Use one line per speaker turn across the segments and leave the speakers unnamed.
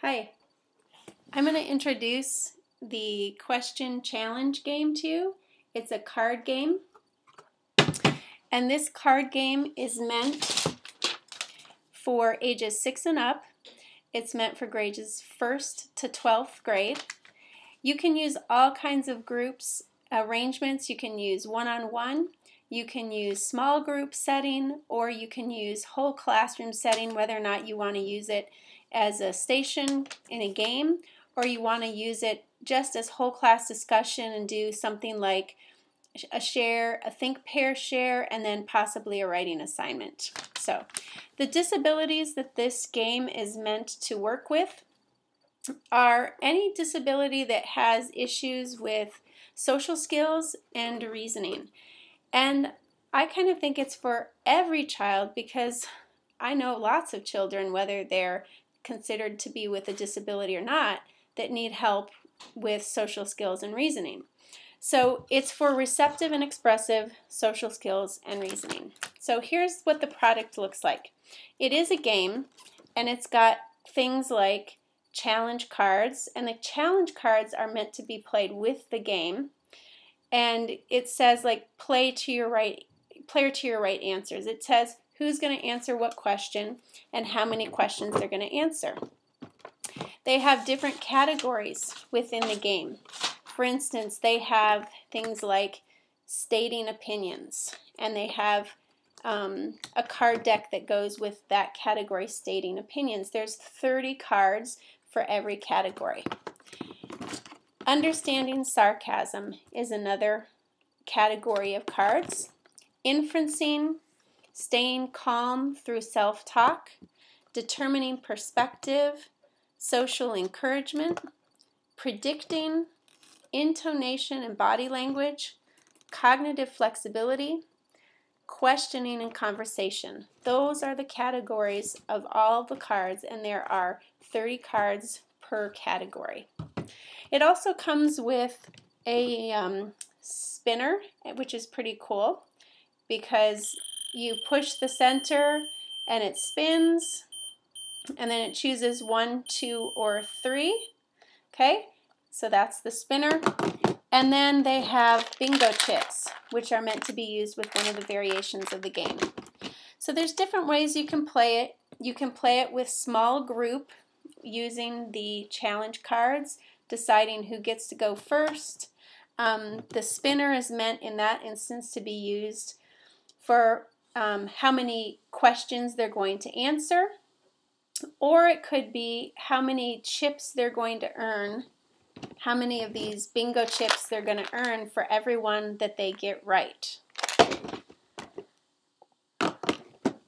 Hi, I'm going to introduce the question challenge game to you. It's a card game, and this card game is meant for ages 6 and up. It's meant for grades 1st to 12th grade. You can use all kinds of groups arrangements. You can use one-on-one, you can use small group setting, or you can use whole classroom setting, whether or not you want to use it as a station in a game, or you want to use it just as whole class discussion and do something like a share, a think pair share, and then possibly a writing assignment. So the disabilities that this game is meant to work with are any disability that has issues with social skills and reasoning. And I kind of think it's for every child, because I know lots of children, whether they're considered to be with a disability or not, that need help with social skills and reasoning. So it's for receptive and expressive social skills and reasoning. So here's what the product looks like. It is a game, and it's got things like challenge cards, and the challenge cards are meant to be played with the game. And it says like player to your right answers. It says who's going to answer what question and how many questions they're going to answer. They have different categories within the game. For instance, they have things like stating opinions, and they have a card deck that goes with that category, stating opinions. There's 30 cards for every category. Understanding sarcasm is another category of cards. Inferencing, staying calm through self-talk, determining perspective, social encouragement, predicting, intonation and body language, cognitive flexibility, questioning and conversation. Those are the categories of all the cards, and there are 30 cards per category. It also comes with a spinner, which is pretty cool, because you push the center and it spins, and then it chooses 1, 2, or 3. Okay, so that's the spinner. And then they have bingo chips, which are meant to be used with one of the variations of the game. So there's different ways you can play it. You can play it with small group using the challenge cards, deciding who gets to go first. The spinner is meant in that instance to be used for how many questions they're going to answer, or it could be how many chips they're going to earn, how many of these bingo chips they're going to earn for every one that they get right.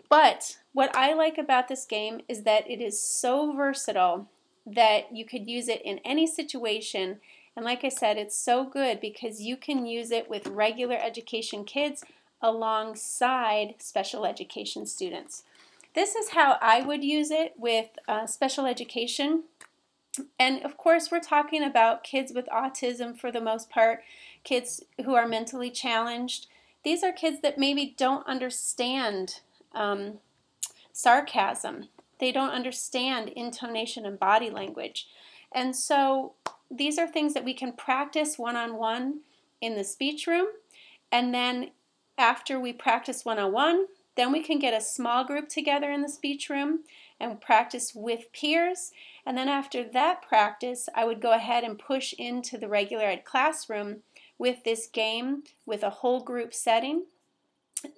But what I like about this game is that it is so versatile that you could use it in any situation. And like I said, it's so good because you can use it with regular education kids alongside special education students. This is how I would use it with special education. And of course, we're talking about kids with autism for the most part, kids who are mentally challenged. These are kids that maybe don't understand sarcasm. They don't understand intonation and body language. And so these are things that we can practice one-on-one in the speech room. And then after we practice one-on-one, then we can get a small group together in the speech room and practice with peers. And then after that practice, I would go ahead and push into the regular ed classroom with this game with a whole group setting.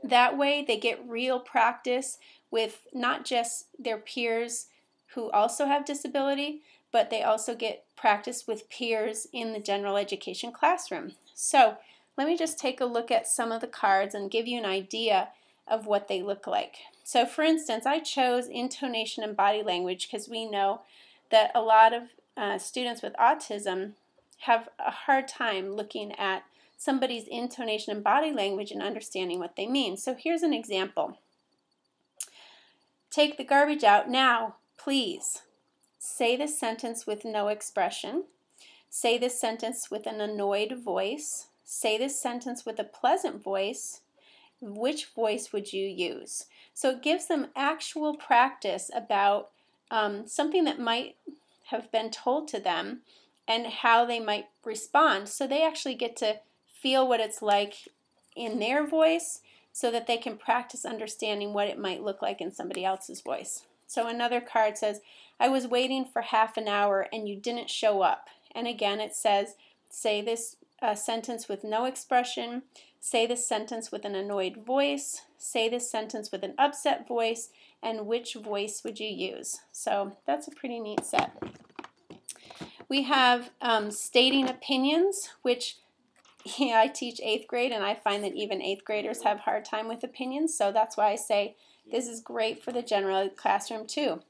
That way they get real practice with not just their peers who also have disability, but they also get practice with peers in the general education classroom. So let me just take a look at some of the cards and give you an idea of what they look like. So for instance, I chose intonation and body language because we know that a lot of students with autism have a hard time looking at somebody's intonation and body language and understanding what they mean. So here's an example. Take the garbage out now, please. Say this sentence with no expression. Say this sentence with an annoyed voice. Say this sentence with a pleasant voice. Which voice would you use? So it gives them actual practice about something that might have been told to them and how they might respond. So they actually get to feel what it's like in their voice so that they can practice understanding what it might look like in somebody else's voice. So another card says, I was waiting for half an hour and you didn't show up. And again it says, say this sentence with no expression, say this sentence with an annoyed voice, say this sentence with an upset voice, and which voice would you use? So that's a pretty neat set. We have stating opinions, which I teach 8th grade and I find that even 8th graders have a hard time with opinions, so that's why I say this is great for the general ed classroom too.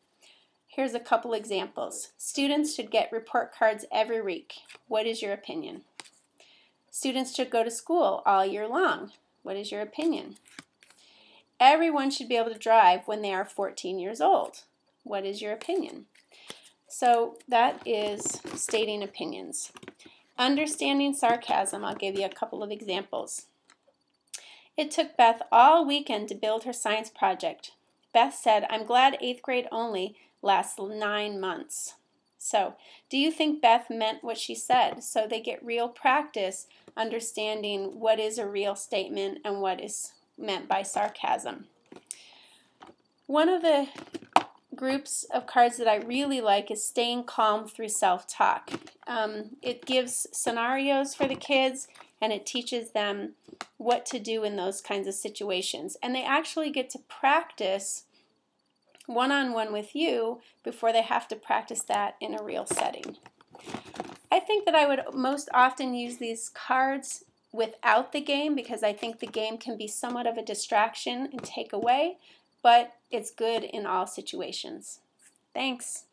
Here's a couple examples. Students should get report cards every week. What is your opinion? Students should go to school all year long. What is your opinion? Everyone should be able to drive when they are 14 years old. What is your opinion? So that is stating opinions. Understanding sarcasm, I'll give you a couple of examples. It took Beth all weekend to build her science project. Beth said, I'm glad 8th grade only lasts 9 months. So, do you think Beth meant what she said? So they get real practice understanding what is a real statement and what is meant by sarcasm. One of the groups of cards that I really like is staying calm through self-talk. It gives scenarios for the kids and it teaches them what to do in those kinds of situations. And they actually get to practice one-on-one with you before they have to practice that in a real setting. I think that I would most often use these cards without the game because I think the game can be somewhat of a distraction and take away, but it's good in all situations. Thanks.